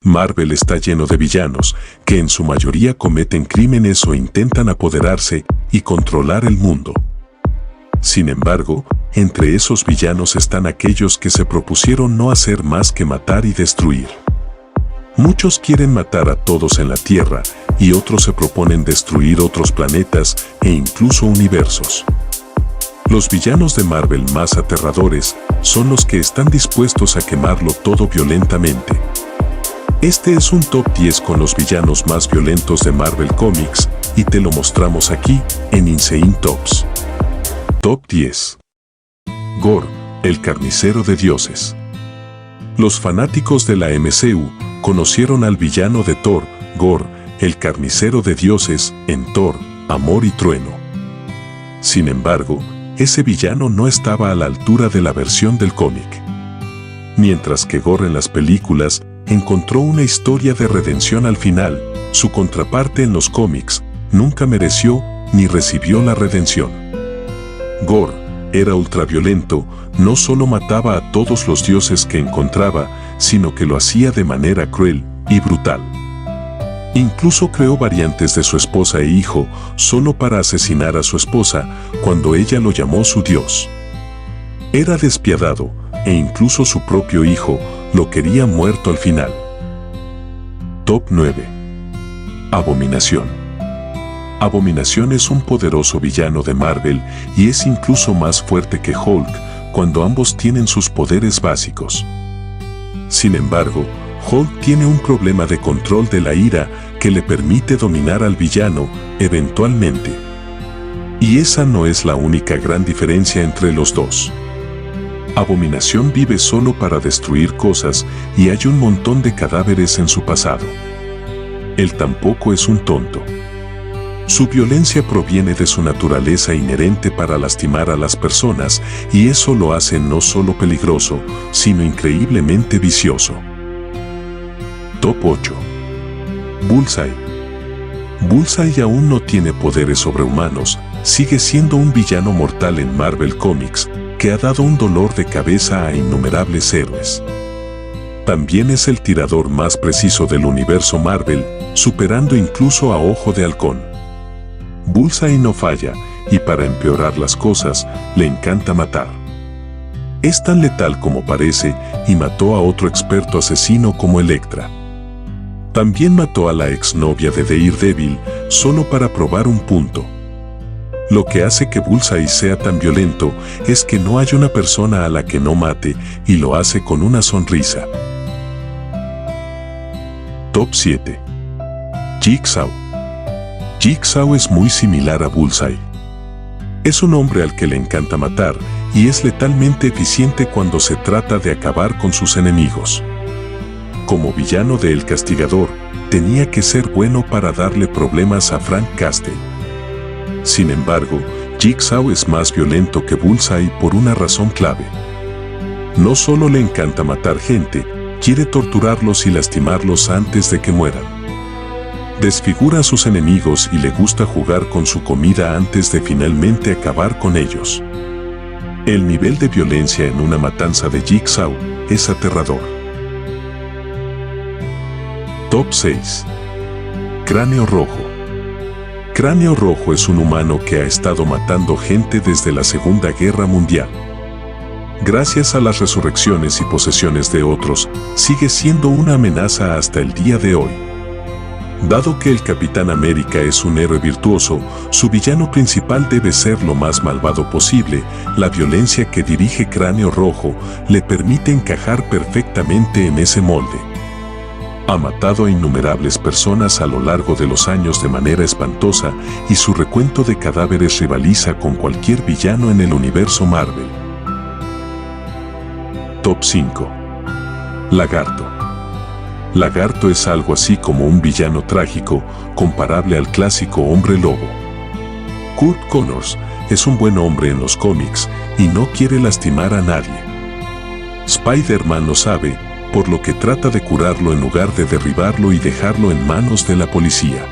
Marvel está lleno de villanos que en su mayoría cometen crímenes o intentan apoderarse y controlar el mundo. Sin embargo, entre esos villanos están aquellos que se propusieron no hacer más que matar y destruir. Muchos quieren matar a todos en la Tierra y otros se proponen destruir otros planetas e incluso universos. Los villanos de Marvel más aterradores son los que están dispuestos a quemarlo todo violentamente. Este es un top 10 con los villanos más violentos de Marvel Comics y te lo mostramos aquí en Insane Tops. Top 10. Gore, el carnicero de dioses. Los fanáticos de la MCU conocieron al villano de Thor, Gore, el carnicero de dioses, en Thor, Amor y Trueno. Sin embargo, ese villano no estaba a la altura de la versión del cómic. Mientras que Gore en las películas encontró una historia de redención al final, su contraparte en los cómics nunca mereció ni recibió la redención. Gore era ultraviolento, no solo mataba a todos los dioses que encontraba, sino que lo hacía de manera cruel y brutal. Incluso creó variantes de su esposa e hijo solo para asesinar a su esposa cuando ella lo llamó su dios. Era despiadado e incluso su propio hijo lo quería muerto al final. Top 9. Abominación. Abominación es un poderoso villano de Marvel y es incluso más fuerte que Hulk cuando ambos tienen sus poderes básicos. Sin embargo, Hulk tiene un problema de control de la ira que le permite dominar al villano eventualmente. Y esa no es la única gran diferencia entre los dos. Abominación vive solo para destruir cosas y hay un montón de cadáveres en su pasado. Él tampoco es un tonto. Su violencia proviene de su naturaleza inherente para lastimar a las personas y eso lo hace no solo peligroso, sino increíblemente vicioso. Top 8. Bullseye. Bullseye aún no tiene poderes sobrehumanos, sigue siendo un villano mortal en Marvel Comics que ha dado un dolor de cabeza a innumerables héroes. También es el tirador más preciso del universo Marvel, superando incluso a Ojo de Halcón. Bullseye no falla, y para empeorar las cosas, le encanta matar. Es tan letal como parece, y mató a otro experto asesino como Elektra. También mató a la exnovia de Daredevil, solo para probar un punto. Lo que hace que Bullseye sea tan violento es que no hay una persona a la que no mate, y lo hace con una sonrisa. Top 7. Jigsaw. Jigsaw es muy similar a Bullseye. Es un hombre al que le encanta matar y es letalmente eficiente cuando se trata de acabar con sus enemigos. Como villano de El Castigador, tenía que ser bueno para darle problemas a Frank Castle. Sin embargo, Jigsaw es más violento que Bullseye por una razón clave. No solo le encanta matar gente, quiere torturarlos y lastimarlos antes de que mueran. Desfigura a sus enemigos y le gusta jugar con su comida antes de finalmente acabar con ellos. El nivel de violencia en una matanza de Jigsaw es aterrador. Top 6. Cráneo Rojo. Cráneo Rojo es un humano que ha estado matando gente desde la Segunda Guerra Mundial. Gracias a las resurrecciones y posesiones de otros, sigue siendo una amenaza hasta el día de hoy. Dado que el Capitán América es un héroe virtuoso, su villano principal debe ser lo más malvado posible. La violencia que dirige Cráneo Rojo le permite encajar perfectamente en ese molde. Ha matado a innumerables personas a lo largo de los años de manera espantosa y su recuento de cadáveres rivaliza con cualquier villano en el universo Marvel. Top 5. Lagarto. Lagarto es algo así como un villano trágico, comparable al clásico hombre lobo. Kurt Connors es un buen hombre en los cómics y no quiere lastimar a nadie. Spider-Man lo sabe, por lo que trata de curarlo en lugar de derribarlo y dejarlo en manos de la policía.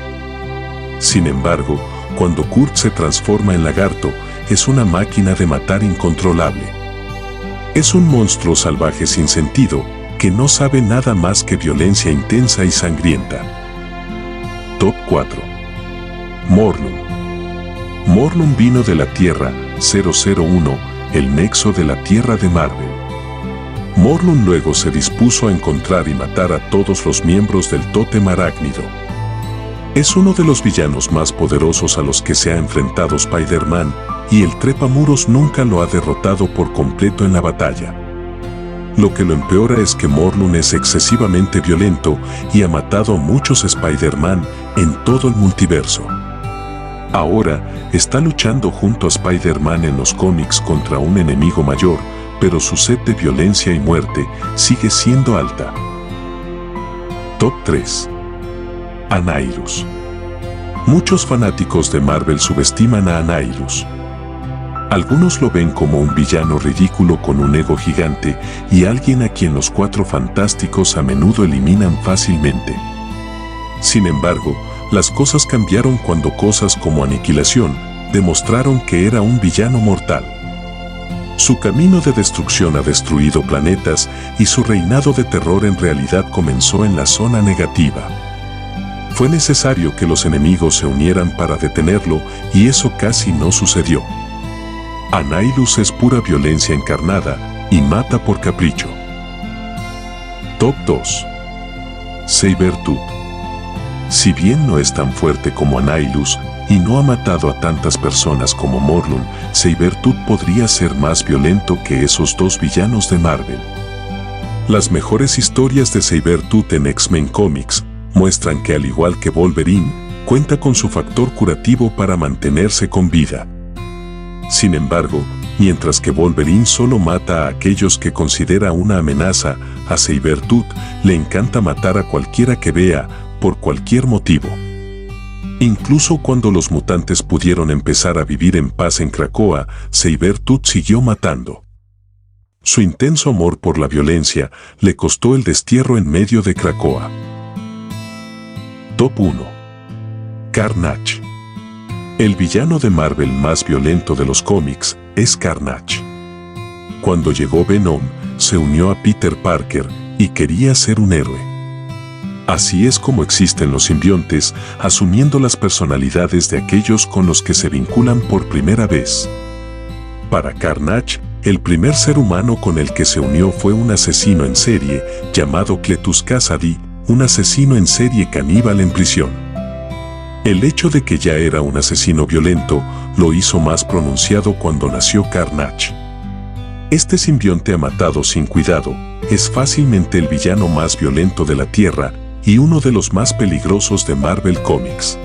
Sin embargo, cuando Kurt se transforma en lagarto, es una máquina de matar incontrolable. Es un monstruo salvaje sin sentido, que no sabe nada más que violencia intensa y sangrienta. Top 4. Morlun. Morlun vino de la Tierra 001, el nexo de la Tierra de Marvel. Morlun luego se dispuso a encontrar y matar a todos los miembros del tótem arácnido. Es uno de los villanos más poderosos a los que se ha enfrentado Spider-Man, y el trepamuros nunca lo ha derrotado por completo en la batalla. Lo que lo empeora es que Morlun es excesivamente violento y ha matado a muchos Spider-Man en todo el multiverso. Ahora está luchando junto a Spider-Man en los cómics contra un enemigo mayor, pero su sed de violencia y muerte sigue siendo alta. Top 3. Anailos. Muchos fanáticos de Marvel subestiman a Anailos. Algunos lo ven como un villano ridículo con un ego gigante y alguien a quien los Cuatro Fantásticos a menudo eliminan fácilmente. Sin embargo, las cosas cambiaron cuando cosas como Aniquilación demostraron que era un villano mortal. Su camino de destrucción ha destruido planetas y su reinado de terror en realidad comenzó en la zona negativa. Fue necesario que los enemigos se unieran para detenerlo y eso casi no sucedió. Anailos es pura violencia encarnada y mata por capricho. Top 2. Sabretooth. Si bien no es tan fuerte como Anailos y no ha matado a tantas personas como Morlun, Sabretooth podría ser más violento que esos dos villanos de Marvel. Las mejores historias de Sabretooth en X-Men Comics muestran que al igual que Wolverine, cuenta con su factor curativo para mantenerse con vida. Sin embargo, mientras que Wolverine solo mata a aquellos que considera una amenaza, a Sabretooth le encanta matar a cualquiera que vea, por cualquier motivo. Incluso cuando los mutantes pudieron empezar a vivir en paz en Krakoa, Sabretooth siguió matando. Su intenso amor por la violencia le costó el destierro en medio de Krakoa. Top 1. Carnage. El villano de Marvel más violento de los cómics es Carnage. Cuando llegó Venom, se unió a Peter Parker y quería ser un héroe. Así es como existen los simbiontes, asumiendo las personalidades de aquellos con los que se vinculan por primera vez. Para Carnage, el primer ser humano con el que se unió fue un asesino en serie llamado Cletus Kasady, un asesino en serie caníbal en prisión. El hecho de que ya era un asesino violento lo hizo más pronunciado cuando nació Carnage. Este simbionte ha matado sin cuidado, es fácilmente el villano más violento de la Tierra y uno de los más peligrosos de Marvel Comics.